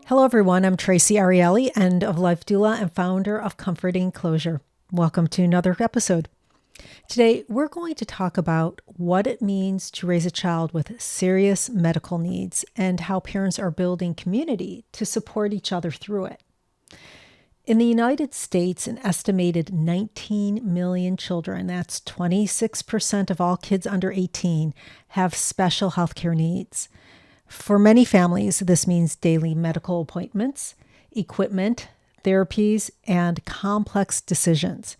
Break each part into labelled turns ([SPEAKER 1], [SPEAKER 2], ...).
[SPEAKER 1] Hello, everyone. I'm Traci Arieli, end of Life Doula and founder of Comforting Closure. Welcome to another episode. Today, we're going to talk about what it means to raise a child with serious medical needs and how parents are building community to support each other through it. In the United States, an estimated 19 million children, that's 26% of all kids under 18, have special healthcare needs. For many families, this means daily medical appointments, equipment, therapies, and complex decisions.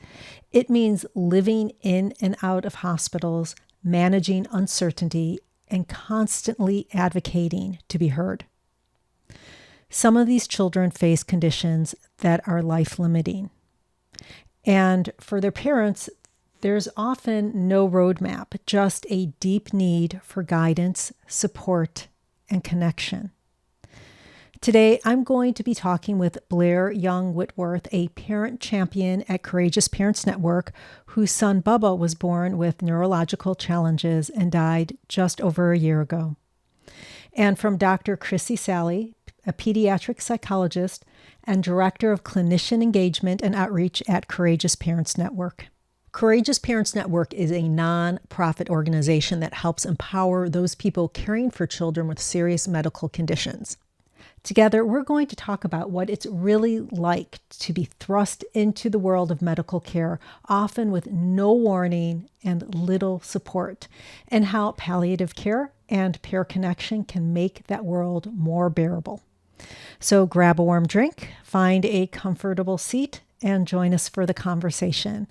[SPEAKER 1] It means living in and out of hospitals, managing uncertainty, and constantly advocating to be heard. Some of these children face conditions that are life-limiting. And for their parents, there's often no roadmap, just a deep need for guidance, support, and connection. Today, I'm going to be talking with Blair Young Whitworth, a parent champion at Courageous Parents Network, whose son Bubba was born with neurological challenges and died just over a year ago. And from Dr. Chrissy Salley, a pediatric psychologist and director of clinician engagement and outreach at Courageous Parents Network. Courageous Parents Network is a non-profit organization that helps empower those people caring for children with serious medical conditions. Together, we're going to talk about what it's really like to be thrust into the world of medical care, often with no warning and little support, and how palliative care and peer connection can make that world more bearable. So grab a warm drink, find a comfortable seat, and join us for the conversation.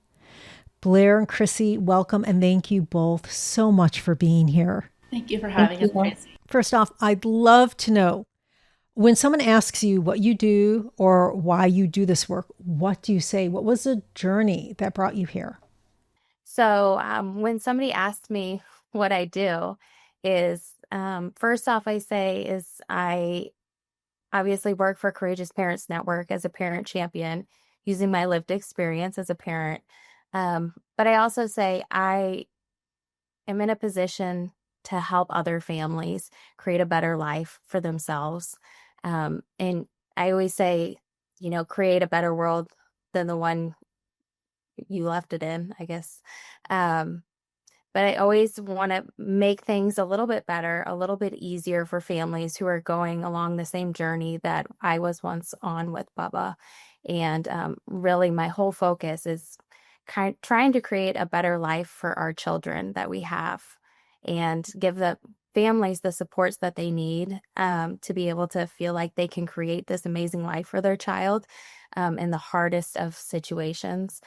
[SPEAKER 1] Blair and Chrissy, welcome and thank you both so much for being here.
[SPEAKER 2] Thank you for having us, Traci.
[SPEAKER 1] First off, I'd love to know, when someone asks you what you do or why you do this work, what do you say? What was the journey that brought you here?
[SPEAKER 3] So when somebody asks me what I do is, first off, I say is I obviously work for Courageous Parents Network as a parent champion using my lived experience as a parent. But I also say I am in a position to help other families create a better life for themselves. And I always say, create a better world than the one you left it in, I guess. But I always want to make things a little bit better, a little bit easier for families who are going along the same journey that I was once on with Bubba. And really, my whole focus is trying to create a better life for our children that we have and give the families the supports that they need to be able to feel like they can create this amazing life for their child in the hardest of situations,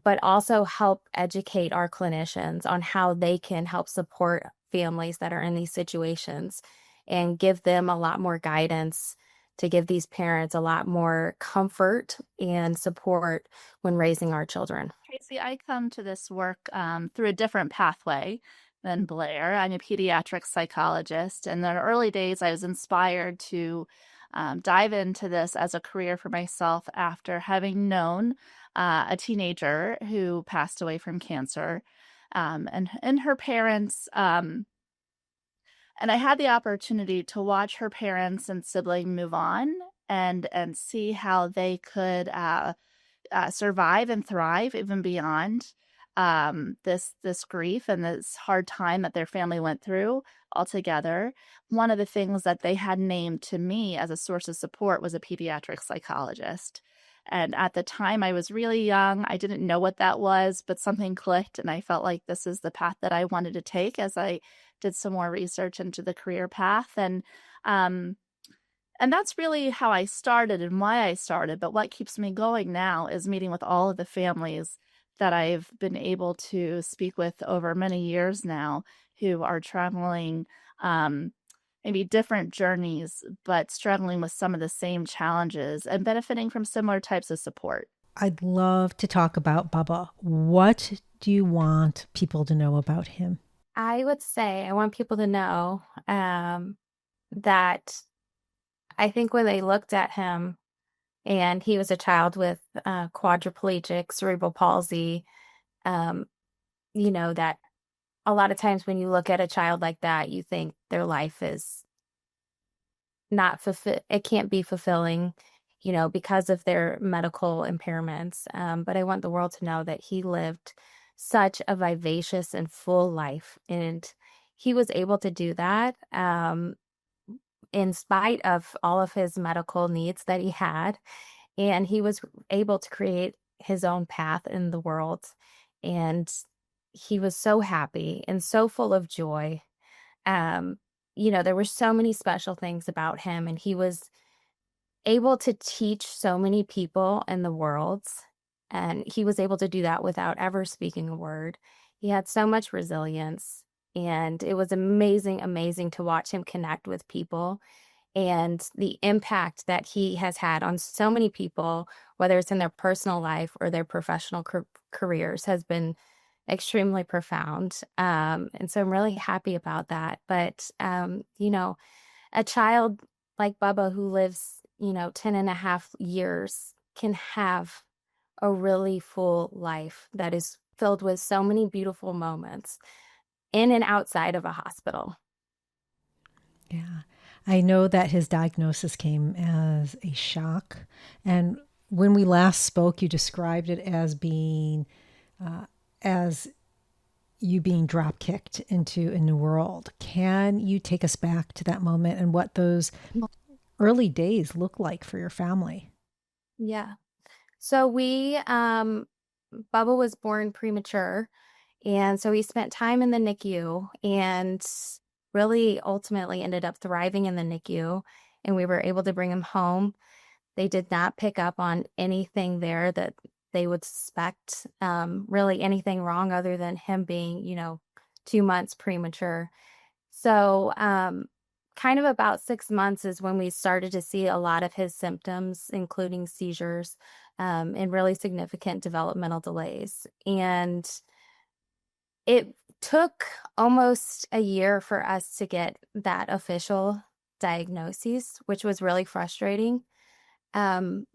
[SPEAKER 3] but also help educate our clinicians on how they can help support families that are in these situations and give them a lot more guidance to give these parents a lot more comfort and support when raising our children.
[SPEAKER 2] Traci, I come to this work through a different pathway than Blair. I'm a pediatric psychologist. In the early days, I was inspired to dive into this as a career for myself after having known a teenager who passed away from cancer and her parents. And I had the opportunity to watch her parents and sibling move on and see how they could survive and thrive even beyond this grief and this hard time that their family went through altogether. One of the things that they had named to me as a source of support was a pediatric psychologist. And at the time, I was really young. I didn't know what that was, but something clicked, and I felt like this is the path that I wanted to take as I did some more research into the career path. And that's really how I started and why I started. But what keeps me going now is meeting with all of the families that I've been able to speak with over many years now who are traveling maybe different journeys, but struggling with some of the same challenges and benefiting from similar types of support.
[SPEAKER 1] I'd love to talk about Bubba. What do you want people to know about him?
[SPEAKER 3] I would say I want people to know that I think when they looked at him and he was a child with quadriplegic cerebral palsy, that a lot of times when you look at a child like that, you think their life is not it can't be fulfilling, because of their medical impairments. But I want the world to know that he lived such a vivacious and full life, and he was able to do that in spite of all of his medical needs that he had, and he was able to create his own path in the world, and he was so happy and so full of joy. um there were so many special things about him, and he was able to teach so many people in the world, and he was able to do that without ever speaking a word. He had so much resilience, and it was amazing to watch him connect with people, and the impact that he has had on so many people, whether it's in their personal life or their professional careers, has been extremely profound. And so I'm really happy about that. But, a child like Bubba who lives, 10 and a half years can have a really full life that is filled with so many beautiful moments in and outside of a hospital.
[SPEAKER 1] Yeah. I know that his diagnosis came as a shock. And when we last spoke, you described it as being, as you being drop kicked into a new world. Can you take us back to that moment and what those early days look like for your family?
[SPEAKER 3] Yeah. So Bubba was born premature. And so he spent time in the NICU and really ultimately ended up thriving in the NICU. And we were able to bring him home. They did not pick up on anything there that they would suspect, really anything wrong other than him being, 2 months premature. So, kind of about 6 months is when we started to see a lot of his symptoms, including seizures, and really significant developmental delays. And it took almost a year for us to get that official diagnosis, which was really frustrating.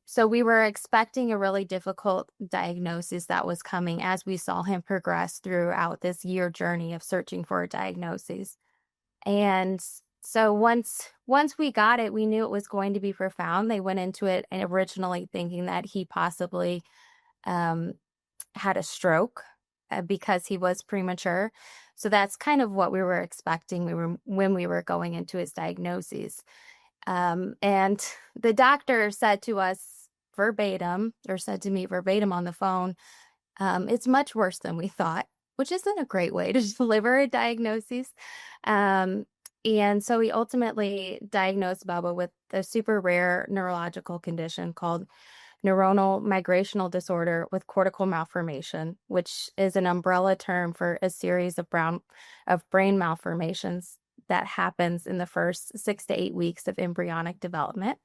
[SPEAKER 3] So we were expecting a really difficult diagnosis that was coming as we saw him progress throughout this year journey of searching for a diagnosis. And so once we got it, we knew it was going to be profound. They went into it and originally thinking that he possibly had a stroke because he was premature. So that's kind of what we were expecting when we were going into his diagnosis. And the doctor said to us verbatim, or said to me verbatim on the phone, it's much worse than we thought, which isn't a great way to deliver a diagnosis. And so he ultimately diagnosed Bubba with a super rare neurological condition called neuronal migrational disorder with cortical malformation, which is an umbrella term for a series of brain malformations that happens in the first 6 to 8 weeks of embryonic development.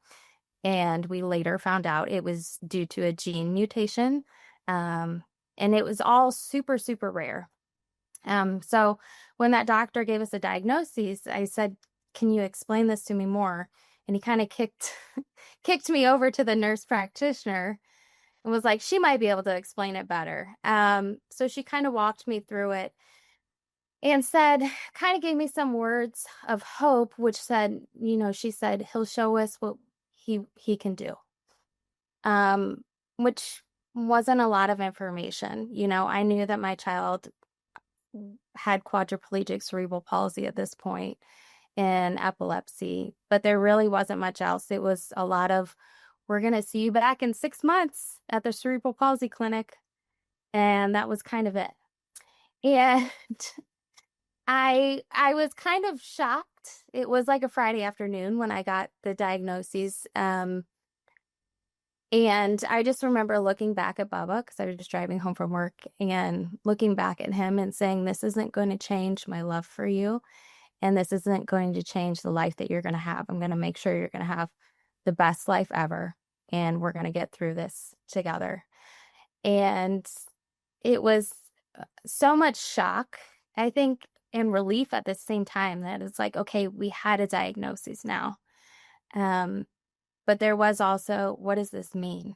[SPEAKER 3] And we later found out it was due to a gene mutation. And it was all super, super rare. So when that doctor gave us a diagnosis, I said, "Can you explain this to me more?" And he kind of kicked me over to the nurse practitioner and was like, she might be able to explain it better. So she kind of walked me through it and kind of gave me some words of hope, which said, she said, "He'll show us what he can do." Which wasn't a lot of information. I knew that my child had quadriplegic cerebral palsy at this point and epilepsy, but there really wasn't much else. It was a lot of, "We're going to see you back in 6 months at the cerebral palsy clinic." And that was kind of it. And I was kind of shocked. It was like a Friday afternoon when I got the diagnosis. And I just remember looking back at Bubba, because I was just driving home from work, and looking back at him and saying, "This isn't going to change my love for you. And this isn't going to change the life that you're going to have. I'm going to make sure you're going to have the best life ever. And we're going to get through this together." And it was so much shock, I think, and relief at the same time, that it's like, okay, we had a diagnosis now. But there was also, what does this mean?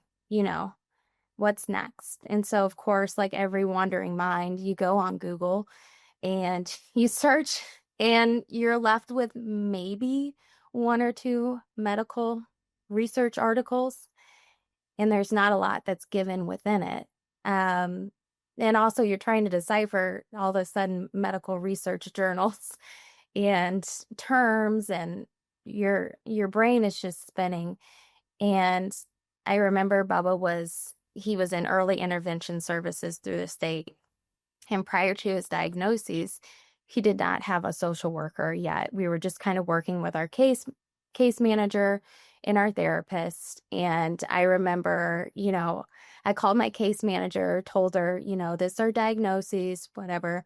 [SPEAKER 3] What's next? And so, of course, like every wandering mind, you go on Google and you search and you're left with maybe one or two medical research articles, and there's not a lot that's given within it. And also you're trying to decipher all of a sudden medical research journals and terms, and your brain is just spinning. And I remember Bubba was in early intervention services through the state. And prior to his diagnoses, he did not have a social worker yet. We were just kind of working with our case manager and our therapist. And I remember, I called my case manager, told her, this is our diagnoses, whatever.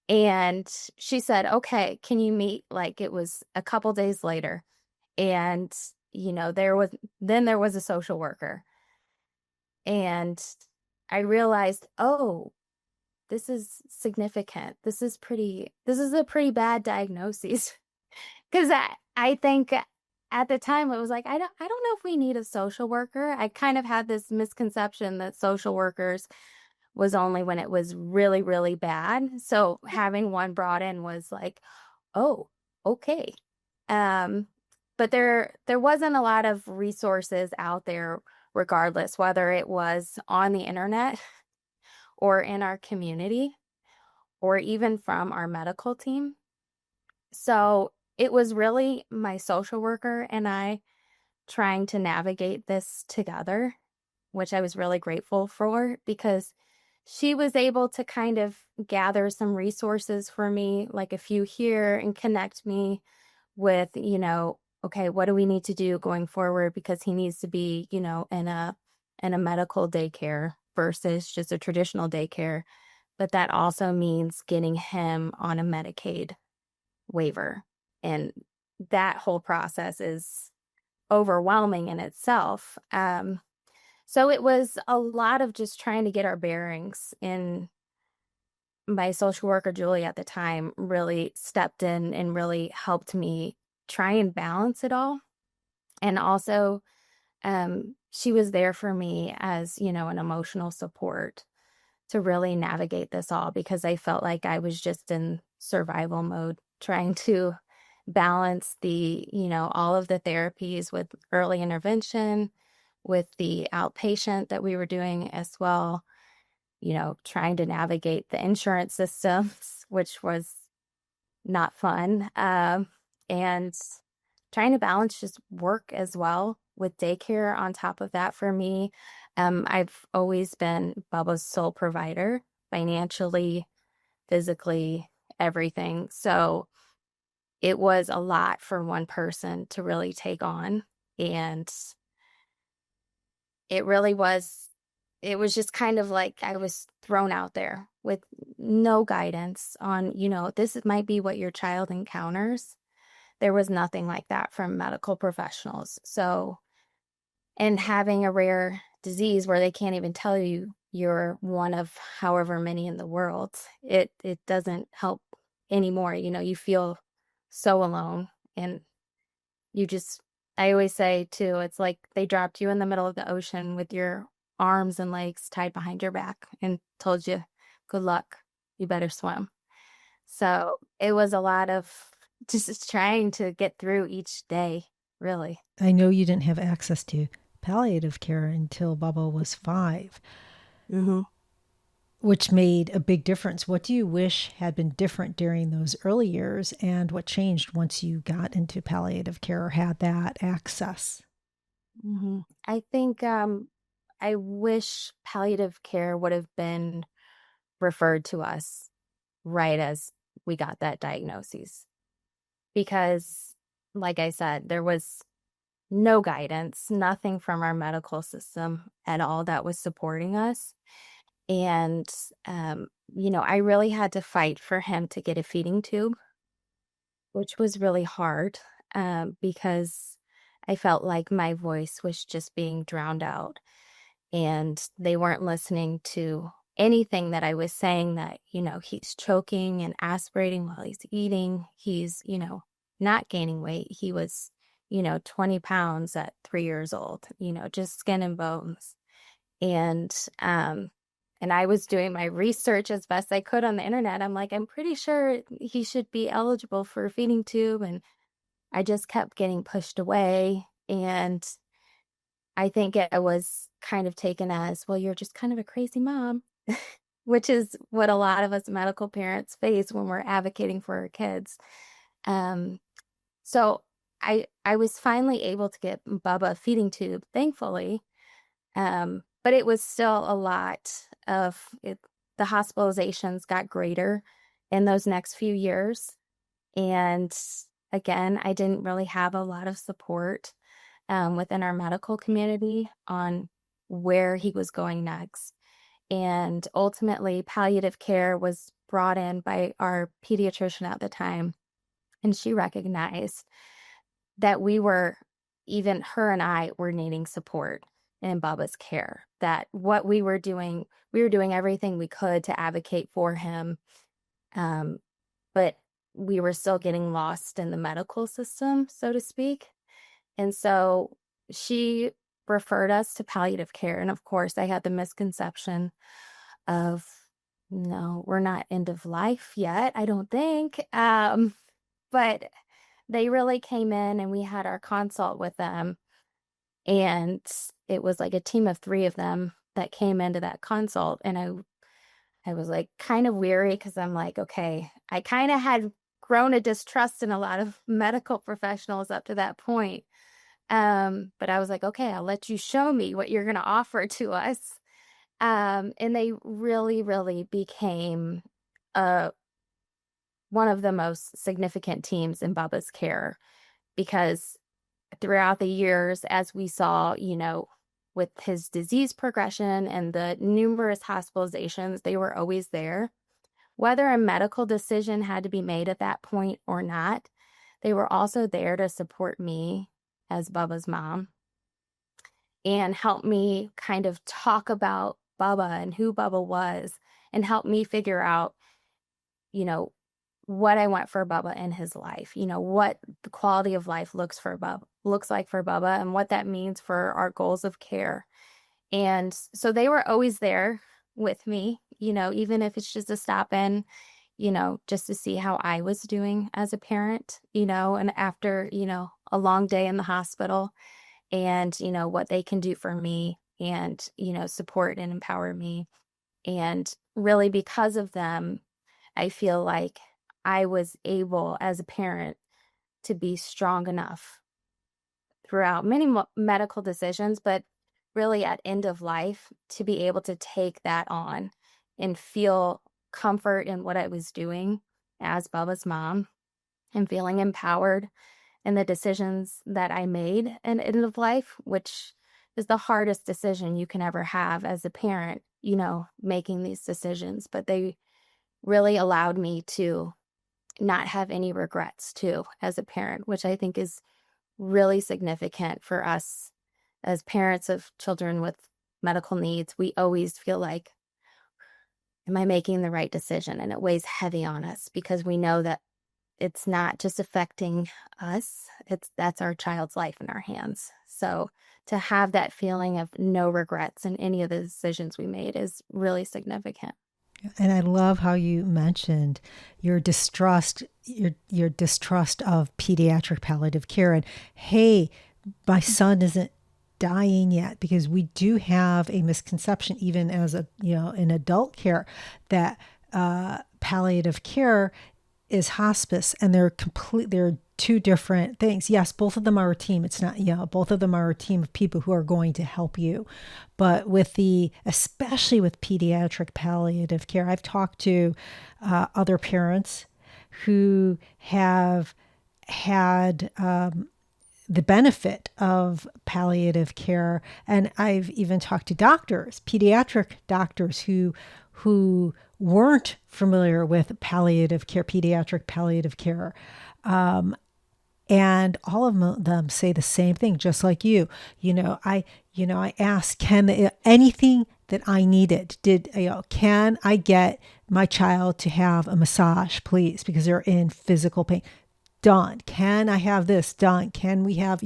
[SPEAKER 3] And she said, okay, can you meet? Like, it was a couple days later. And, there was a social worker. And I realized, oh, this is significant. This is a pretty bad diagnosis. Because I think at the time it was like, I don't know if we need a social worker. I kind of had this misconception that social workers was only when it was really, really bad. So having one brought in was like, oh, okay. But there wasn't a lot of resources out there, regardless, whether it was on the internet or in our community or even from our medical team. So it was really my social worker and I trying to navigate this together, which I was really grateful for, because she was able to kind of gather some resources for me, like a few here, and connect me with, okay, what do we need to do going forward? Because he needs to be, in a medical daycare versus just a traditional daycare. But that also means getting him on a Medicaid waiver. And that whole process is overwhelming in itself. So it was a lot of just trying to get our bearings. And my social worker, Julie, at the time, really stepped in and really helped me try and balance it all. And also, she was there for me as, an emotional support to really navigate this all, because I felt like I was just in survival mode, trying to balance the, all of the therapies with early intervention, with the outpatient that we were doing as well, trying to navigate the insurance systems, which was not fun, and trying to balance just work as well with daycare on top of that. For me, I've always been Bubba's sole provider, financially, physically, everything. So it was a lot for one person to really take on. And it was just kind of like I was thrown out there with no guidance on, this might be what your child encounters. There was nothing like that from medical professionals. So, and having a rare disease where they can't even tell you you're one of however many in the world, it doesn't help anymore. You feel so alone, and I always say too, it's like they dropped you in the middle of the ocean with your arms and legs tied behind your back and told you, good luck, you better swim. So it was a lot of just trying to get through each day, really.
[SPEAKER 1] I know you didn't have access to palliative care until Bubba was 5, which made a big difference. What do you wish had been different during those early years, and what changed once you got into palliative care or had that access?
[SPEAKER 3] I think I wish palliative care would have been referred to us right as we got that diagnosis. Because, like I said, there was no guidance, nothing from our medical system at all that was supporting us. And, I really had to fight for him to get a feeding tube, which was really hard, because I felt like my voice was just being drowned out, and they weren't listening to anything that I was saying, that, he's choking and aspirating while he's eating. He's, not gaining weight. He was, 20 pounds at 3 years old, just skin and bones. And And I was doing my research as best I could on the internet. I'm like, I'm pretty sure he should be eligible for a feeding tube. And I just kept getting pushed away. And I think it was kind of taken as, well, you're just kind of a crazy mom, which is what a lot of us medical parents face when we're advocating for our kids. So I was finally able to get Bubba a feeding tube, thankfully. But it was still a lot of it. The hospitalizations got greater in those next few years. And again, I didn't really have a lot of support within our medical community on where he was going next. And ultimately, palliative care was brought in by our pediatrician at the time. And she recognized that even her and I were needing support in Bubba's care, that what we were doing everything we could to advocate for him. But we were still getting lost in the medical system, so to speak. And so she referred us to palliative care. And of course, I had the misconception of, no, we're not end of life yet, I don't think. But they really came in and we had our consult with them. And it was like a team of 3 of them that came into that consult. And I was like kind of weary because I'm like, okay, I kind of had grown a distrust in a lot of medical professionals up to that point. But I was like, okay, I'll let you show me what you're going to offer to us. And they really, really became one of the most significant teams in Bubba's care, because throughout the years, as we saw, with his disease progression and the numerous hospitalizations, they were always there. Whether a medical decision had to be made at that point or not, they were also there to support me as Bubba's mom and help me kind of talk about Bubba and who Bubba was, and help me figure out, what I want for Bubba in his life, what the quality of life looks like for Bubba, and what that means for our goals of care. And so they were always there with me, even if it's just a stop in, just to see how I was doing as a parent, and after, a long day in the hospital, and, what they can do for me and, support and empower me. And really, because of them, I feel like I was able as a parent to be strong enough throughout many medical decisions, but really at end of life, to be able to take that on and feel comfort in what I was doing as Bubba's mom, and feeling empowered in the decisions that I made at end of life, which is the hardest decision you can ever have as a parent, making these decisions. But they really allowed me to not have any regrets too as a parent, which I think is really significant for us as parents of children with medical needs. We always feel like, am I making the right decision? And it weighs heavy on us because we know that it's not just affecting us, that's our child's life in our hands. So to have that feeling of no regrets in any of the decisions we made is really significant.
[SPEAKER 1] And I love how you mentioned your distrust, your distrust of pediatric palliative care. And hey, my son isn't dying yet, because we do have a misconception, even as in adult care, that palliative care is hospice, and they're 2 different things. Yes, both of them are a team. It's not, both of them are a team of people who are going to help you. But especially with pediatric palliative care, I've talked to other parents who have had the benefit of palliative care. And I've even talked to pediatric doctors who weren't familiar with palliative care, pediatric palliative care. And all of them say the same thing, just like you. I asked, anything that I needed, can I get my child to have a massage, please, because they're in physical pain? Done. Can I have this? Done. Can we have,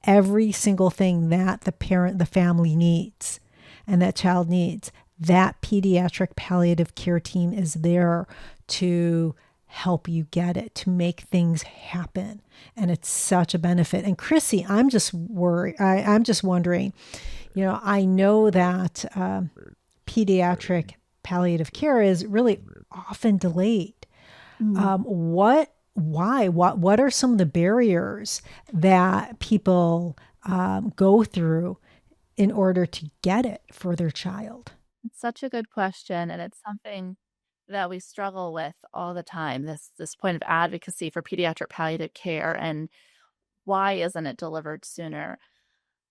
[SPEAKER 1] every single thing that the family needs and that child needs, that pediatric palliative care team is there to help you get it, to make things happen. And it's such a benefit. And Chrissy, I'm just worried. I'm just wondering, I know that pediatric palliative care is really often delayed. What are some of the barriers that people go through in order to get it for their child?
[SPEAKER 2] It's such a good question, and it's something that we struggle with all the time, this point of advocacy for pediatric palliative care, and why isn't it delivered sooner?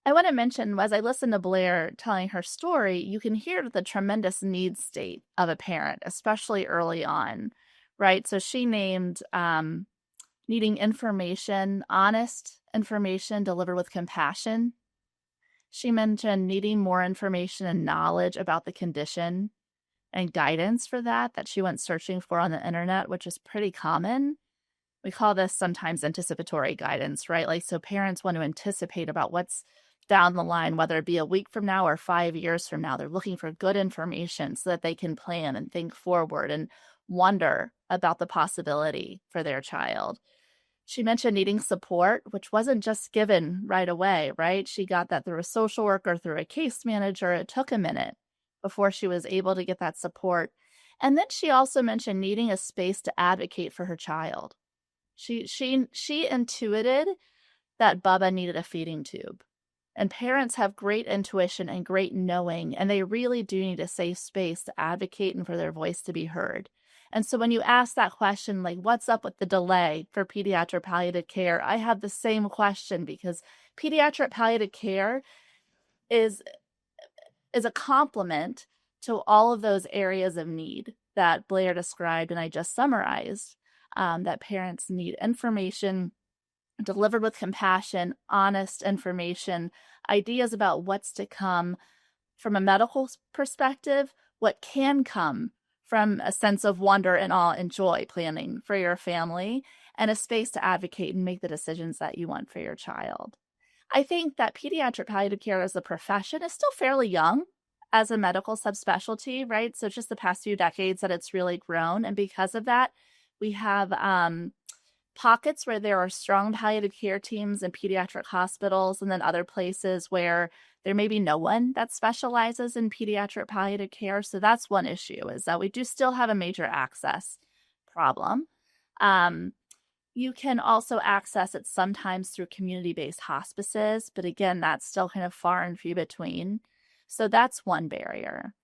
[SPEAKER 2] I want to mention, as I listen to Blair telling her story, you can hear the tremendous need state of a parent, especially early on, right? So she named needing information, honest information delivered with compassion. She mentioned needing more information and knowledge about the condition and guidance for that she went searching for on the internet, which is pretty common. We call this sometimes anticipatory guidance, right? Like, so parents want to anticipate about what's down the line, whether it be a week from now or 5 years from now. They're looking for good information so that they can plan and think forward and wonder about the possibility for their child. She mentioned needing support, which wasn't just given right away, right? She got that through a social worker, through a case manager. It took a minute before she was able to get that support. And then she also mentioned needing a space to advocate for her child. She intuited that Bubba needed a feeding tube. And parents have great intuition and great knowing, and they really do need a safe space to advocate and for their voice to be heard. And so when you ask that question, like, what's up with the delay for pediatric palliative care? I have the same question, because pediatric palliative care is a complement to all of those areas of need that Blair described and I just summarized, that parents need information delivered with compassion, honest information, ideas about what's to come from a medical perspective, what can come from a sense of wonder and awe and joy planning for your family, and a space to advocate and make the decisions that you want for your child. I think that pediatric palliative care as a profession is still fairly young as a medical subspecialty, right? So just the past few decades that it's really grown. And because of that, we have pockets where there are strong palliative care teams in pediatric hospitals, and then other places where there may be no one that specializes in pediatric palliative care. So that's one issue, is that we do still have a major access problem. You can also access it sometimes through community-based hospices, but again, that's still kind of far and few between. So that's one barrier.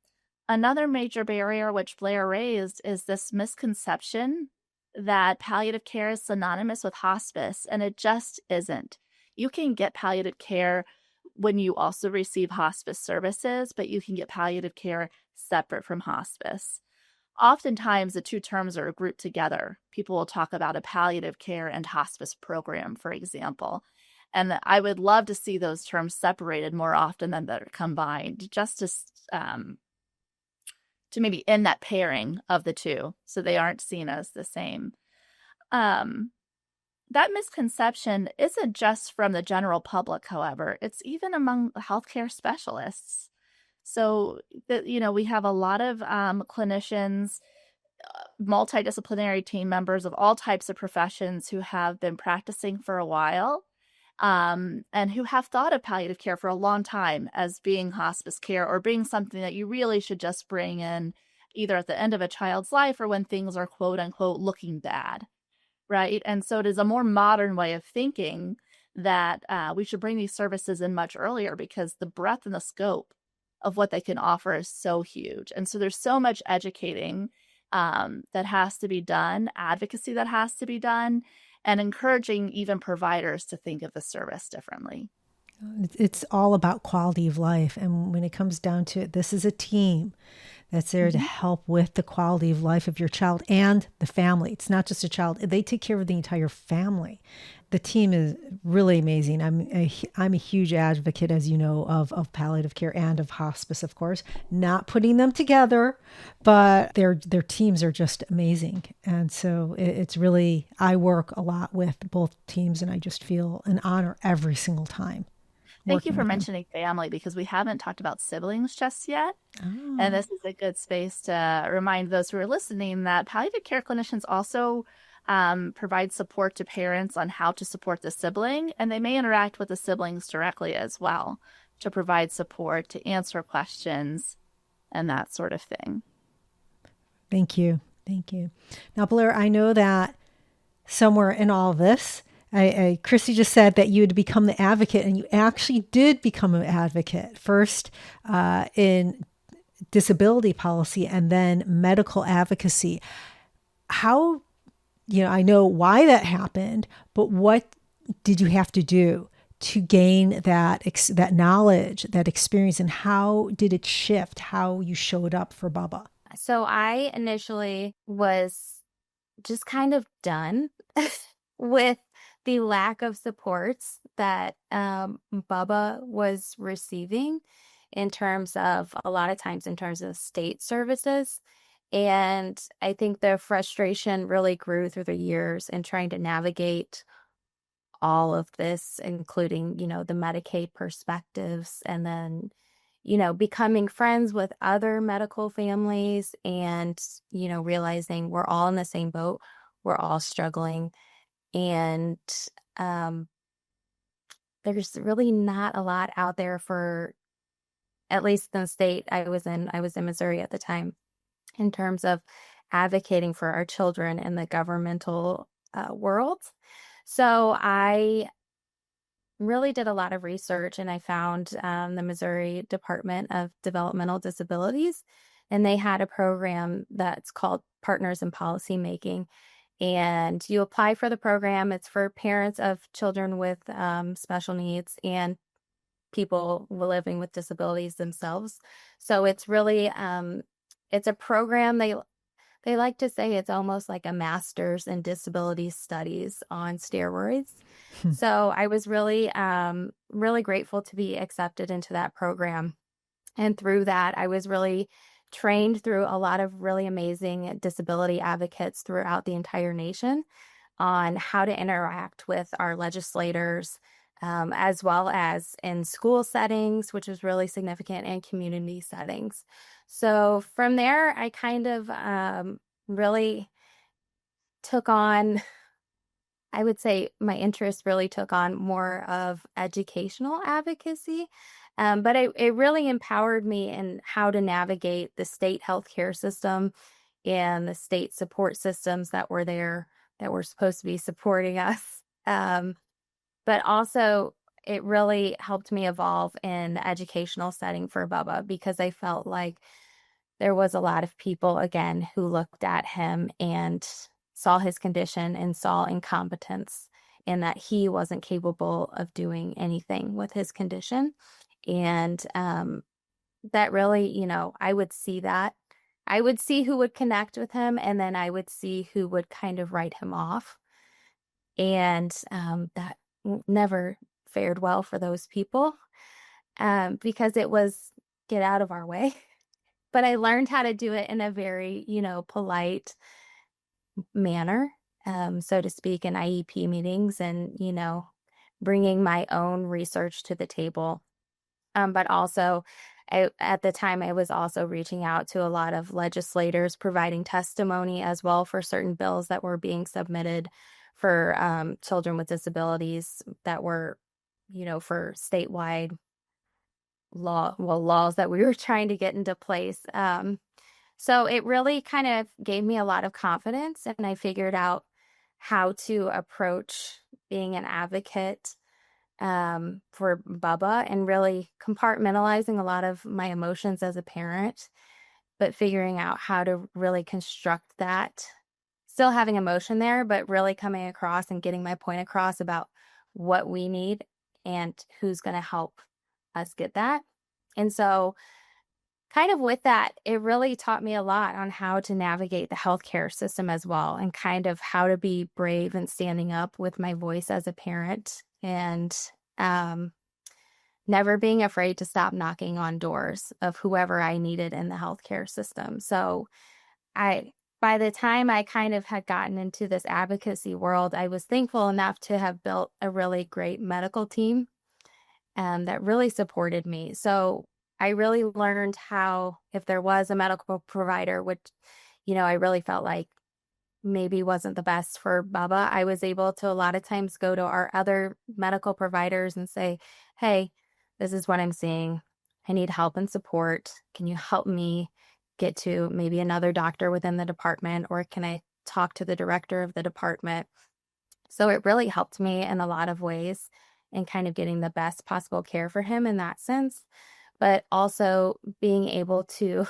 [SPEAKER 2] Another major barrier, which Blair raised, is this misconception that palliative care is synonymous with hospice, and it just isn't. You can get palliative care when you also receive hospice services, but you can get palliative care separate from hospice. Oftentimes, the two terms are grouped together. People will talk about a palliative care and hospice program, for example. And I would love to see those terms separated more often than they're combined, just to maybe end that pairing of the two, so they aren't seen as the same. That misconception isn't just from the general public, however. It's even among healthcare specialists. So, we have a lot of clinicians, multidisciplinary team members of all types of professions who have been practicing for a while, and who have thought of palliative care for a long time as being hospice care, or being something that you really should just bring in either at the end of a child's life or when things are quote unquote looking bad, right? And so it is a more modern way of thinking that we should bring these services in much earlier, because the breadth and the scope of what they can offer is so huge. And so there's so much educating that has to be done, advocacy that has to be done, and encouraging even providers to think of the service differently.
[SPEAKER 1] It's all about quality of life. And when it comes down to it, this is a team that's there to help with the quality of life of your child and the family. It's not just a child. They take care of the entire family. The team is really amazing. I'm a huge advocate, as you know, of palliative care and of hospice, of course, not putting them together, but their teams are just amazing. And so it's really, I work a lot with both teams, and I just feel an honor every single time.
[SPEAKER 2] Thank you
[SPEAKER 1] working
[SPEAKER 2] for
[SPEAKER 1] with them?
[SPEAKER 2] mentioning family, because we haven't talked about siblings just yet. And
[SPEAKER 1] Oh,
[SPEAKER 2] this is a good space to remind those who are listening that palliative care clinicians also provide support to parents on how to support the sibling, and they may interact with the siblings directly as well to provide support, to answer questions, and that sort of thing.
[SPEAKER 1] thank you. Thank you. Now, Blair, I know that somewhere in all of this, Chrissy just said that you had become the advocate, and you actually did become an advocate first in disability policy and then medical advocacy. How, I know why that happened, but what did you have to do to gain that knowledge, that experience, and how did it shift how you showed up for Bubba?
[SPEAKER 3] So I initially was just kind of done with the lack of supports that Bubba was receiving in terms of a lot of times in terms of state services. And I think the frustration really grew through the years in trying to navigate all of this, including, the Medicaid perspectives, and then, becoming friends with other medical families and, realizing we're all in the same boat. We're all struggling. And there's really not a lot out there for, at least in the state I was in Missouri at the time, in terms of advocating for our children in the governmental world. So I really did a lot of research, and I found the Missouri Department of Developmental Disabilities, and they had a program that's called Partners in Policymaking. And you apply for the program. It's for parents of children with special needs and people living with disabilities themselves. So it's really, it's a program. They like to say it's almost like a master's in disability studies on steroids. So I was really, really grateful to be accepted into that program. And through that, I was really trained through a lot of really amazing disability advocates throughout the entire nation on how to interact with our legislators, as well as in school settings, which was really significant, and community settings. So from there, I kind of really took on, I would say my interest really took on more of educational advocacy. But it really empowered me in how to navigate the state healthcare system and the state support systems that were there, that were supposed to be supporting us. But also, it really helped me evolve in the educational setting for Bubba, because I felt like there was a lot of people, again, who looked at him and saw his condition and saw incompetence, and that he wasn't capable of doing anything with his condition. And that really, I would see that. I would see who would connect with him, and then I would see who would kind of write him off. And that never fared well for those people, because it was get out of our way. But I learned how to do it in a very, polite manner, so to speak, in IEP meetings, and, bringing my own research to the table. But also, at the time, I was also reaching out to a lot of legislators, providing testimony as well for certain bills that were being submitted for children with disabilities that were, for statewide laws that we were trying to get into place. So it really kind of gave me a lot of confidence, and I figured out how to approach being an advocate for Bubba, and really compartmentalizing a lot of my emotions as a parent, but figuring out how to really construct that, still having emotion there, but really coming across and getting my point across about what we need and who's going to help us get that. And so kind of with that, it really taught me a lot on how to navigate the healthcare system as well, and kind of how to be brave and standing up with my voice as a parent, and never being afraid to stop knocking on doors of whoever I needed in the healthcare system. So by the time I kind of had gotten into this advocacy world, I was thankful enough to have built a really great medical team that really supported me. So I really learned how, if there was a medical provider, which, I really felt like maybe wasn't the best for Bubba, I was able to a lot of times go to our other medical providers and say, hey, this is what I'm seeing. I need help and support. Can you help me get to maybe another doctor within the department, or can I talk to the director of the department? So it really helped me in a lot of ways in kind of getting the best possible care for him in that sense, but also being able to,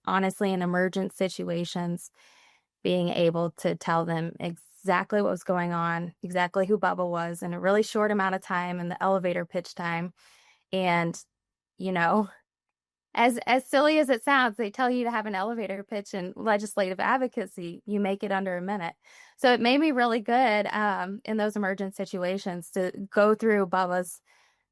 [SPEAKER 3] honestly, in emergent situations, being able to tell them exactly what was going on, exactly who Bubba was in a really short amount of time in the elevator pitch time. And, you know, as silly as it sounds, they tell you to have an elevator pitch in legislative advocacy, you make it under a minute. So it made me really good in those emergent situations to go through Bubba's,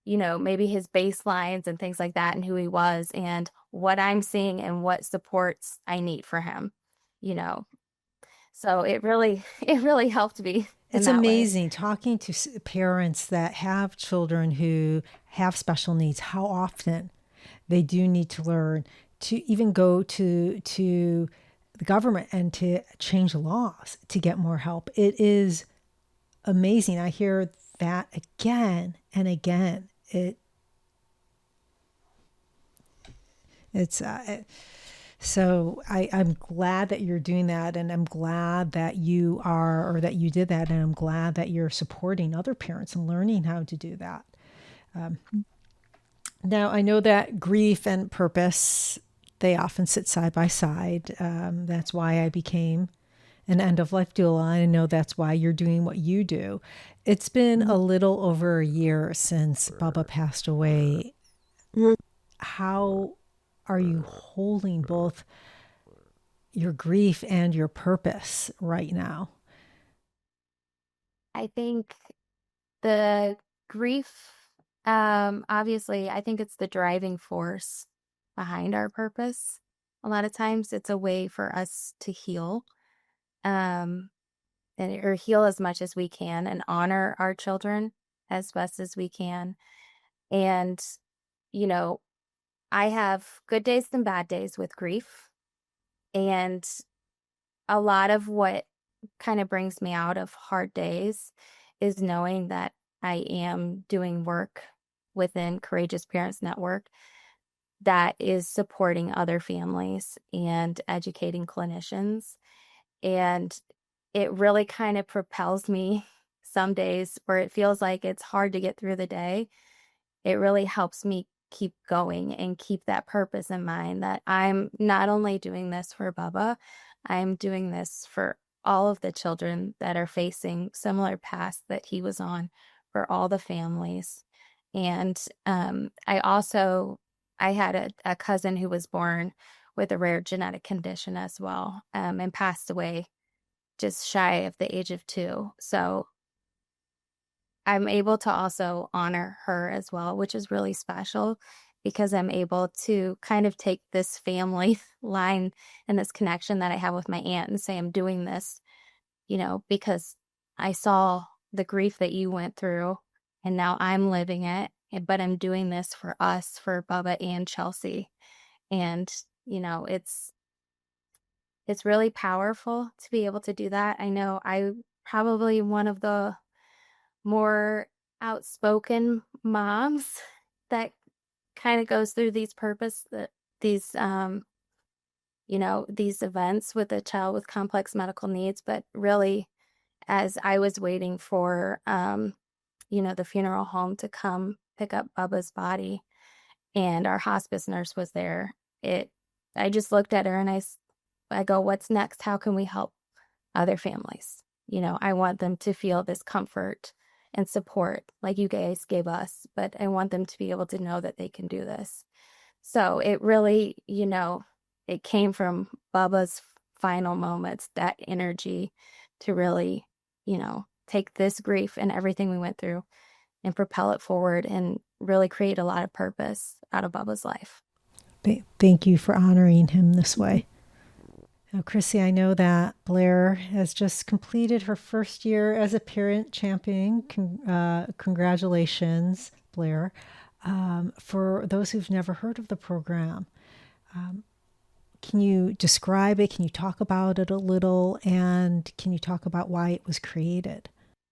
[SPEAKER 3] maybe his baselines and things like that and who he was and what I'm seeing and what supports I need for him, you know. So it really helped me.
[SPEAKER 1] It's amazing talking to parents that have children who have special needs, how often they do need to learn to even go to the government and to change laws to get more help. It is amazing. I hear that again and again. So I'm glad that you're doing that, and I'm glad that you did that, and I'm glad that you're supporting other parents and learning how to do that. Now, I know that grief and purpose, they often sit side by side. That's why I became an end-of-life doula. I know that's why you're doing what you do. It's been a little over a year since Bubba passed away. How are you holding both your grief and your purpose right now?
[SPEAKER 3] I think the grief, obviously, I think it's the driving force behind our purpose. A lot of times it's a way for us to heal, or heal as much as we can and honor our children as best as we can. And, I have good days and bad days with grief. And a lot of what kind of brings me out of hard days is knowing that I am doing work within Courageous Parents Network that is supporting other families and educating clinicians. And it really kind of propels me some days where it feels like it's hard to get through the day. It really helps me keep going and keep that purpose in mind, that I'm not only doing this for Bubba, I'm doing this for all of the children that are facing similar paths that he was on, for all the families. And I had a cousin who was born with a rare genetic condition as well, and passed away just shy of the age of 2. So I'm able to also honor her as well, which is really special because I'm able to kind of take this family line and this connection that I have with my aunt and say, I'm doing this, because I saw the grief that you went through and now I'm living it, but I'm doing this for us, for Bubba and Chelsea. And, it's really powerful to be able to do that. I know I probably one of the more outspoken moms that kind of goes through these these events with a child with complex medical needs. But really, as I was waiting for the funeral home to come pick up Bubba's body and our hospice nurse was there, I just looked at her and I go, what's next? How can we help other families? I want them to feel this comfort and support like you guys gave us, but I want them to be able to know that they can do this. So it really, it came from Bubba's final moments, that energy to really, take this grief and everything we went through and propel it forward and really create a lot of purpose out of Bubba's life.
[SPEAKER 1] Thank you for honoring him this way. Now, Chrissy, I know that Blair has just completed her first year as a parent champion. Congratulations, Blair. For those who've never heard of the program, can you describe it? Can you talk about it a little? And can you talk about why it was created?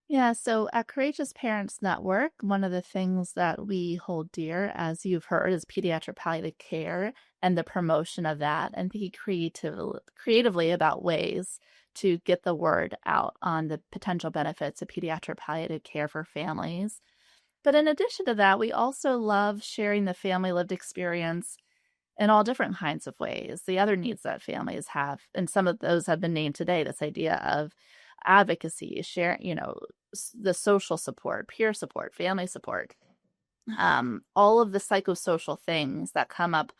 [SPEAKER 2] Yeah, so at Courageous Parents Network, one of the things that we hold dear, as you've heard, is pediatric palliative care and the promotion of that, and thinking creatively about ways to get the word out on the potential benefits of pediatric palliative care for families. But in addition to that, we also love sharing the family lived experience in all different kinds of ways, the other needs that families have. And some of those have been named today, this idea of advocacy, share, the social support, peer support, family support, all of the psychosocial things that come up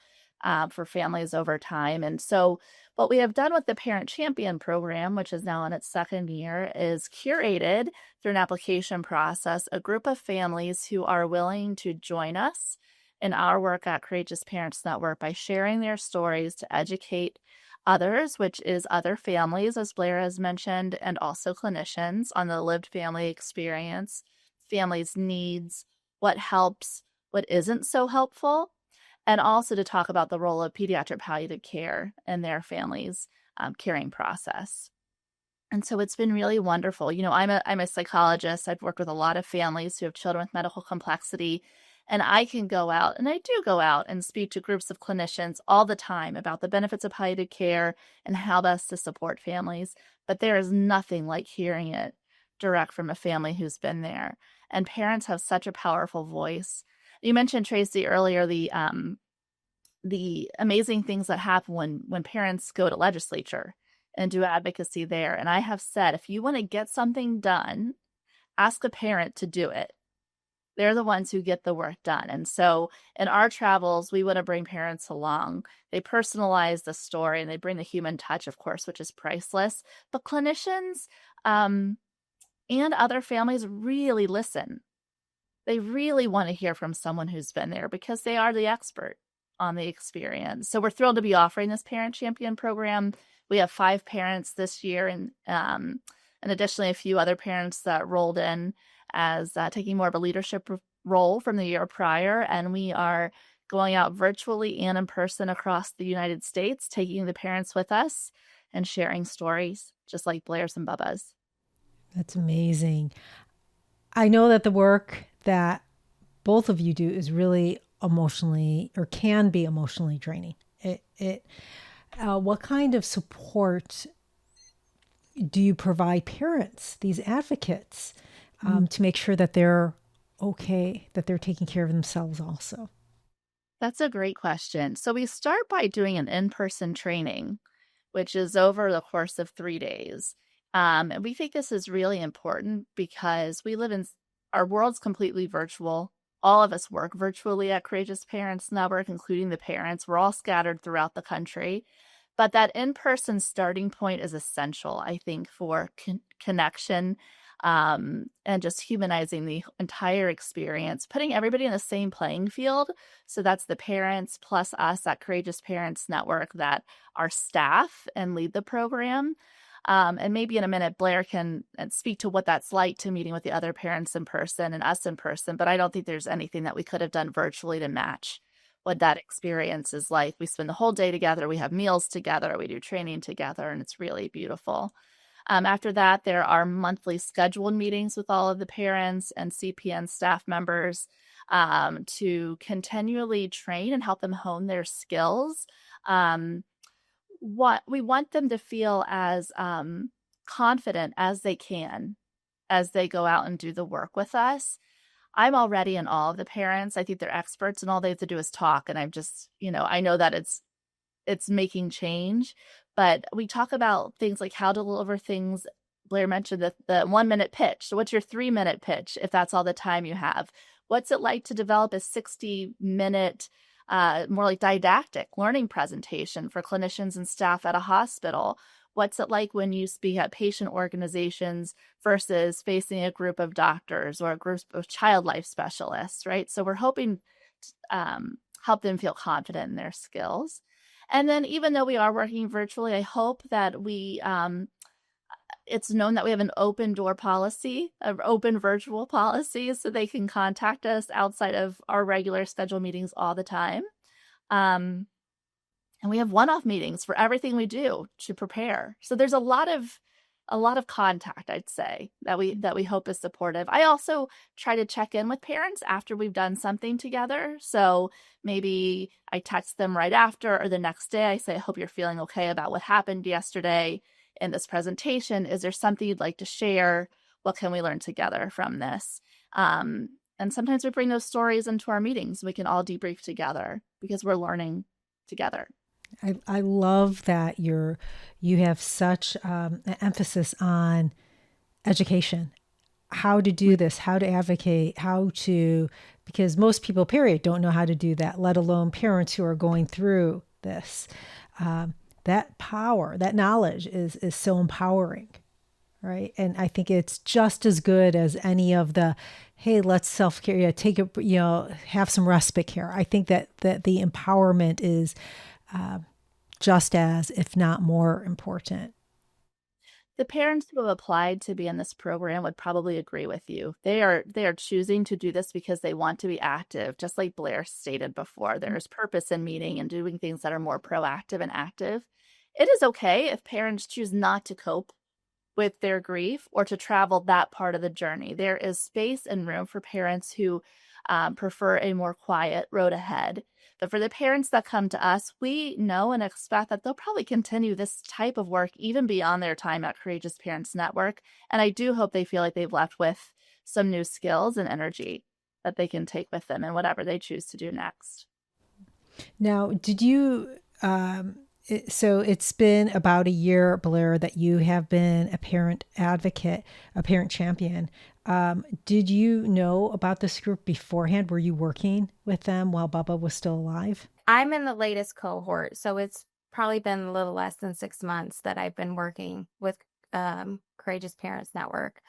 [SPEAKER 2] for families over time. And so what we have done with the Parent Champion program, which is now in its second year, is curated through an application process a group of families who are willing to join us in our work at Courageous Parents Network by sharing their stories to educate others, which is other families, as Blair has mentioned, and also clinicians on the lived family experience, families' needs, what helps, what isn't so helpful, and also to talk about the role of pediatric palliative care and their families' caring process. And so it's been really wonderful. I'm a psychologist. I've worked with a lot of families who have children with medical complexity. And I can go out, and I do go out and speak to groups of clinicians all the time about the benefits of palliative care and how best to support families. But there is nothing like hearing it direct from a family who's been there. And parents have such a powerful voice. You mentioned, Traci, earlier the amazing things that happen when parents go to legislature and do advocacy there. And I have said, if you want to get something done, ask a parent to do it. They're the ones who get the work done. And so in our travels, we want to bring parents along. They personalize the story and they bring the human touch, of course, which is priceless. But clinicians and other families really listen. They really want to hear from someone who's been there because they are the expert on the experience. So we're thrilled to be offering this Parent Champion program. We have 5 parents this year and additionally a few other parents that rolled in as taking more of a leadership role from the year prior. And we are going out virtually and in person across the United States, taking the parents with us and sharing stories, just like Blair's and Bubba's.
[SPEAKER 1] That's amazing. I know that the work that both of you do is really emotionally, or can be emotionally draining. What kind of support do you provide parents, these advocates, to make sure that they're okay, that they're taking care of themselves also?
[SPEAKER 2] That's a great question. So we start by doing an in-person training, which is over the course of 3 days. And we think this is really important because our world's completely virtual. All of us work virtually at Courageous Parents Network, including the parents. We're all scattered throughout the country. But that in-person starting point is essential, I think, for connection and just humanizing the entire experience, putting everybody in the same playing field. So that's the parents plus us at Courageous Parents Network that are staff and lead the program. And maybe in a minute, Blair can speak to what that's like to meeting with the other parents in person and us in person. But I don't think there's anything that we could have done virtually to match what that experience is like. We spend the whole day together. We have meals together. We do training together, and it's really beautiful. After that, there are monthly scheduled meetings with all of the parents and CPN staff members to continually train and help them hone their skills. What we want them to feel as confident as they can as they go out and do the work with us. I'm already in awe of the parents. I think they're experts and all they have to do is talk. And I'm just, I know that it's making change, but we talk about things like how to deliver things. Blair mentioned the 1-minute pitch. So what's your 3-minute pitch if that's all the time you have? What's it like to develop a 60-minute more like didactic learning presentation for clinicians and staff at a hospital? What's it like when you speak at patient organizations versus facing a group of doctors or a group of child life specialists, right? So we're hoping to help them feel confident in their skills. And then even though we are working virtually, I hope that we It's known that we have an open door policy, an open virtual policy, so they can contact us outside of our regular scheduled meetings all the time. And we have one-off meetings for everything we do to prepare. So there's a lot of contact, I'd say, that we hope is supportive. I also try to check in with parents after we've done something together. So maybe I text them right after or the next day. I say, I hope you're feeling okay about what happened yesterday in this presentation. Is there something you'd like to share? What can we learn together from this? And sometimes we bring those stories into our meetings. We can all debrief together because we're learning together.
[SPEAKER 1] I love that you have such an emphasis on education, how to do this, how to advocate, because most people, period, don't know how to do that, let alone parents who are going through this. That power, that knowledge is so empowering, right? And I think it's just as good as any of the, hey, let's self-care, take it, have some respite care. I think that the empowerment is just as, if not more important.
[SPEAKER 2] The parents who have applied to be in this program would probably agree with you. They are choosing to do this because they want to be active, just like Blair stated before. There's purpose in meeting and doing things that are more proactive and active. It is okay if parents choose not to cope with their grief or to travel that part of the journey. There is space and room for parents who prefer a more quiet road ahead. But for the parents that come to us, we know and expect that they'll probably continue this type of work even beyond their time at Courageous Parents Network. And I do hope they feel like they've left with some new skills and energy that they can take with them in whatever they choose to do next.
[SPEAKER 1] Now, did you, so it's been about a year, Blair, that you have been a parent advocate, a parent champion. Did you know about this group beforehand? Were you working with them while Bubba was still alive?
[SPEAKER 3] I'm in the latest cohort, so it's probably been a little less than 6 months that I've been working with Courageous Parents Network.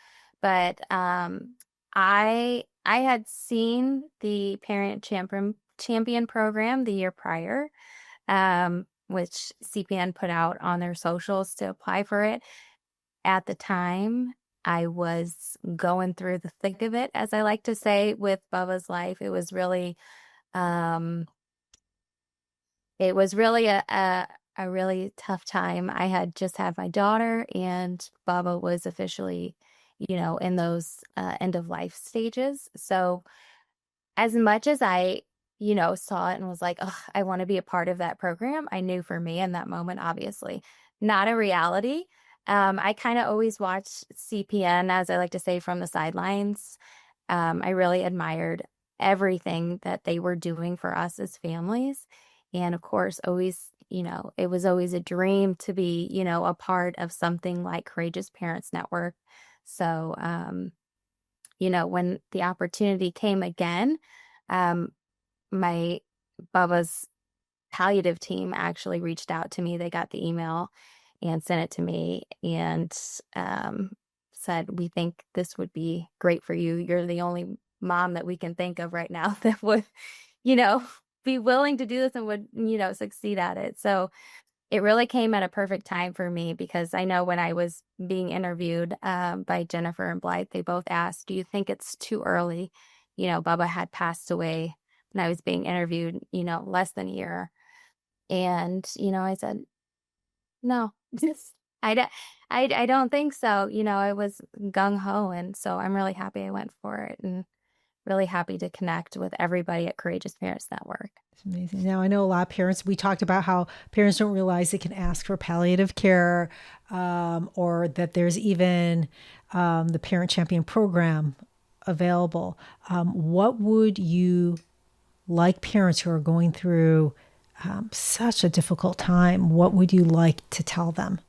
[SPEAKER 3] But I had seen the Parent Champion program the year prior, which CPN put out on their socials to apply for it. At the time, I was going through the thick of it, as I like to say, with Bubba's life. It was really a really tough time. I had just had my daughter, and Bubba was officially, in those end of life stages. So as much as I, saw it and was like, oh, I want to be a part of that program, I knew for me in that moment, obviously, not a reality. I kind of always watched CPN, as I like to say, from the sidelines. I really admired everything that they were doing for us as families. And of course, always, it was always a dream to be, a part of something like Courageous Parents Network. So, when the opportunity came again, my Bubba's palliative team actually reached out to me. They got the email and sent it to me and said, we think this would be great for you. You're the only mom that we can think of right now that would, be willing to do this and would, succeed at it. So it really came at a perfect time for me, because I know when I was being interviewed by Jennifer and Blythe, they both asked, do you think it's too early? Bubba had passed away when I was being interviewed, less than a year. And, I said, no, I don't think so. I was gung ho. And so I'm really happy I went for it, and really happy to connect with everybody at Courageous Parents Network.
[SPEAKER 1] It's amazing. Now, I know a lot of parents, we talked about how parents don't realize they can ask for palliative care, or that there's even the Parent Champion program available. What would you like parents who are going through such a difficult time, what would you like to tell them?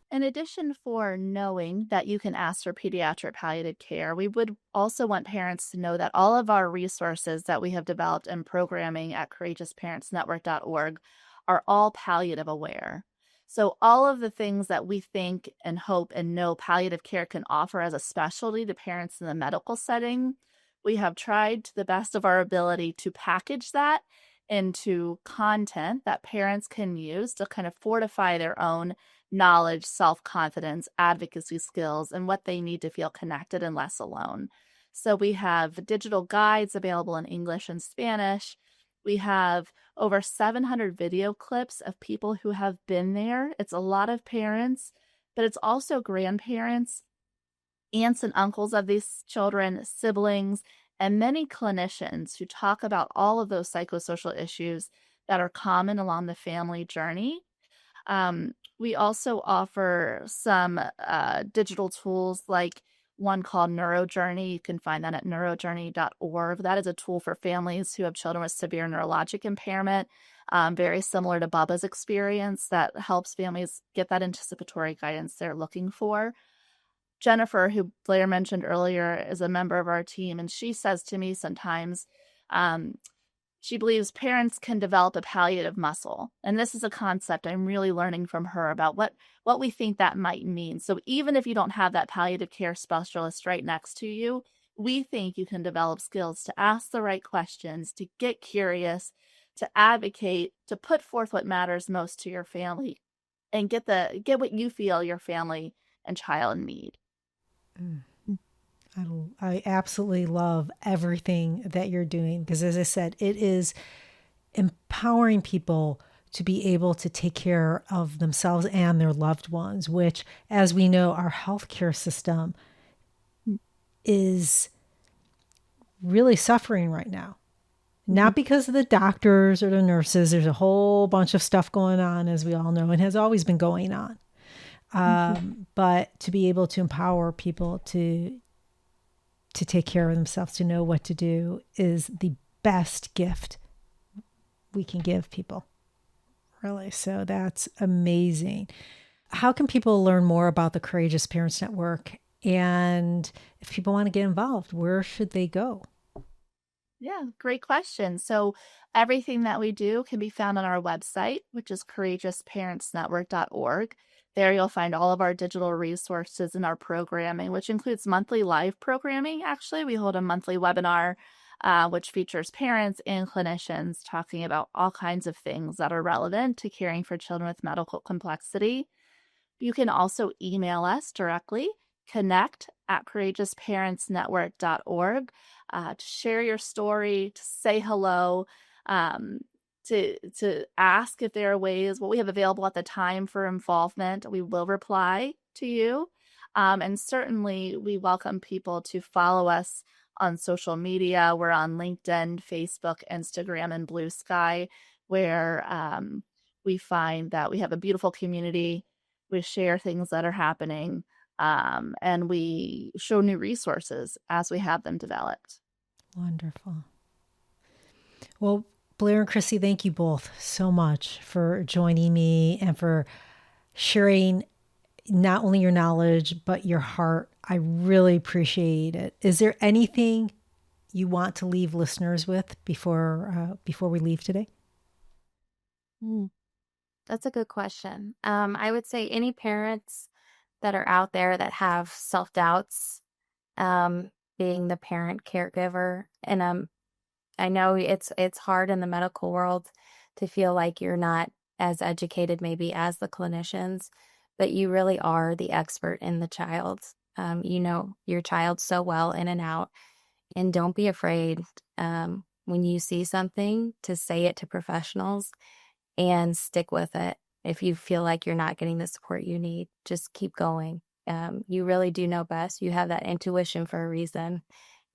[SPEAKER 2] In addition for knowing that you can ask for pediatric palliative care, we would also want parents to know that all of our resources that we have developed in programming at courageousparentsnetwork.org are all palliative aware. So all of the things that we think and hope and know palliative care can offer as a specialty to parents in the medical setting, we have tried to the best of our ability to package that into content that parents can use to kind of fortify their own knowledge, self-confidence, advocacy skills, and what they need to feel connected and less alone. So we have digital guides available in English and Spanish. We have over 700 video clips of people who have been there. It's a lot of parents, but it's also grandparents, aunts and uncles of these children, siblings, and many clinicians who talk about all of those psychosocial issues that are common along the family journey. We also offer some digital tools like one called NeuroJourney. You can find that at neurojourney.org. That is a tool for families who have children with severe neurologic impairment, very similar to Bubba's experience, that helps families get that anticipatory guidance they're looking for. Jennifer, who Blair mentioned earlier, is a member of our team, and she says to me sometimes, she believes parents can develop a palliative muscle. And this is a concept I'm really learning from her about what we think that might mean. So even if you don't have that palliative care specialist right next to you, we think you can develop skills to ask the right questions, to get curious, to advocate, to put forth what matters most to your family, and get what you feel your family and child need.
[SPEAKER 1] I absolutely love everything that you're doing because, as I said, it is empowering people to be able to take care of themselves and their loved ones, which, as we know, our healthcare system is really suffering right now. Not because of the doctors or the nurses. There's a whole bunch of stuff going on, as we all know, and has always been going on. But to be able to empower people to take care of themselves, to know what to do, is the best gift we can give people, really. So that's amazing. How can people learn more about the Courageous Parents Network? And if people want to get involved, where should they go?
[SPEAKER 2] Yeah, great question. So everything that we do can be found on our website, which is courageousparentsnetwork.org. There you'll find all of our digital resources and our programming, which includes monthly live programming. Actually, we hold a monthly webinar, which features parents and clinicians talking about all kinds of things that are relevant to caring for children with medical complexity. You can also email us directly, connect@courageousparentsnetwork.org, to share your story, to say hello, to ask if there are ways, what we have available at the time for involvement. We will reply to you. And certainly we welcome people to follow us on social media. We're on LinkedIn, Facebook, Instagram, and Blue Sky, where we find that we have a beautiful community. We share things that are happening, and we show new resources as we have them developed.
[SPEAKER 1] Wonderful. Well, Blair and Chrissy, thank you both so much for joining me and for sharing not only your knowledge, but your heart. I really appreciate it. Is there anything you want to leave listeners with before we leave today?
[SPEAKER 3] That's a good question. I would say any parents that are out there that have self-doubts, being the parent caregiver, and I know it's hard in the medical world to feel like you're not as educated maybe as the clinicians, but you really are the expert in the child. You know your child so well in and out, and don't be afraid when you see something to say it to professionals and stick with it. If you feel like you're not getting the support you need, just keep going. You really do know best. You have that intuition for a reason,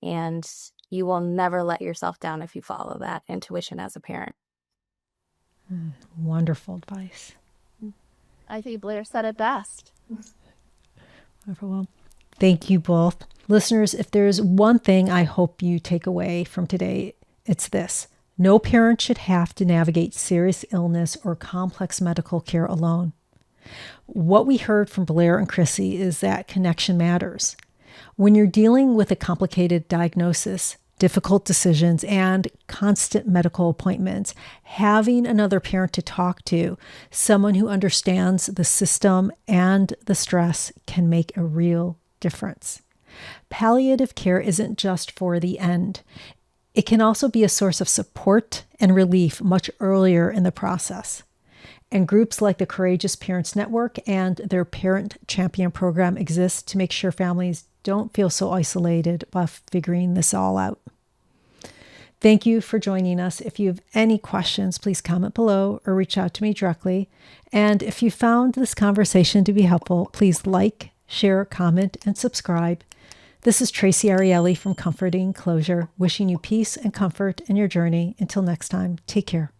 [SPEAKER 3] and you will never let yourself down if you follow that intuition as a parent.
[SPEAKER 1] Wonderful advice.
[SPEAKER 2] I think Blair said it best.
[SPEAKER 1] Well, thank you both. Listeners, if there's one thing I hope you take away from today, it's this. No parent should have to navigate serious illness or complex medical care alone. What we heard from Blair and Chrissy is that connection matters. When you're dealing with a complicated diagnosis, difficult decisions, and constant medical appointments, having another parent to talk to, someone who understands the system and the stress, can make a real difference. Palliative care isn't just for the end. It can also be a source of support and relief much earlier in the process. And groups like the Courageous Parents Network and their Parent Champion program exist to make sure families don't feel so isolated while figuring this all out. Thank you for joining us. If you have any questions, please comment below or reach out to me directly. And if you found this conversation to be helpful, please like, share, comment, and subscribe. This is Traci Arieli from Comforting Closure, wishing you peace and comfort in your journey. Until next time, take care.